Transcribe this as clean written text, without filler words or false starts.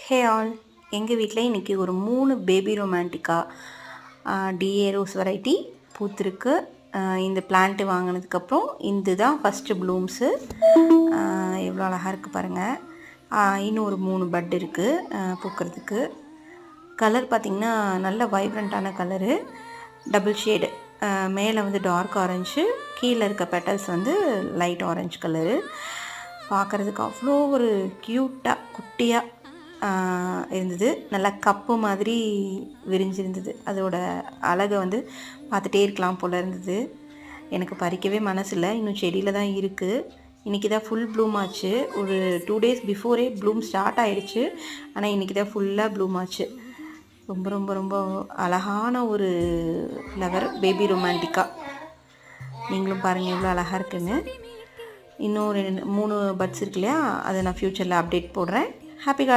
Hey all, எங்கள் வீட்டில் இன்றைக்கி ஒரு 3 பேபி ரொமான்டிக்கா டிஏ ரோஸ் வெரைட்டி பூத்துருக்கு. இந்த பிளான்ட்டு வாங்கினதுக்கப்புறம் இதுதான் ஃபஸ்ட்டு ப்ளூம்ஸு. எவ்வளோ அழகாக இருக்குது பாருங்கள். இன்னும் ஒரு 3 பட் இருக்குது பூக்கிறதுக்கு. கலர் பார்த்திங்கன்னா நல்ல வைப்ரண்ட்டான கலரு, டபுள் ஷேடு. மேலே வந்து டார்க் ஆரஞ்சு, கீழே இருக்க பெட்டல்ஸ் வந்து லைட் ஆரஞ்சு கலரு. பார்க்குறதுக்கு அவ்வளோ ஒரு க்யூட்டாக குட்டியாக இருந்தது. நல்லா கப்பு மாதிரி விரிஞ்சிருந்தது. அதோட அழகை வந்து பார்த்துட்டே இருக்கலாம் போல் இருந்தது. எனக்கு பறிக்கவே மனசில்லை, இன்னும் செடியில் தான் இருக்குது. இன்றைக்கி தான் ஃபுல் ப்ளூம் ஆச்சு. ஒரு 2 டேஸ் பிஃபோரே ப்ளூம் ஸ்டார்ட் ஆகிடுச்சு. ஆனால் இன்றைக்கி தான் ஃபுல்லாக ப்ளூம் ஆச்சு. ரொம்ப ரொம்ப ரொம்ப அழகான ஒரு ஃப்ளவர், பேபி ரொமான்டிக்கா. நீங்களும் பாருங்கள் எவ்வளோ அழகாக இருக்குன்னு. இன்னும் 3 பட்ஸ் இருக்கு இல்லையா, அதை நான் ஃப்யூச்சரில் அப்டேட் போடுறேன். Happy garden.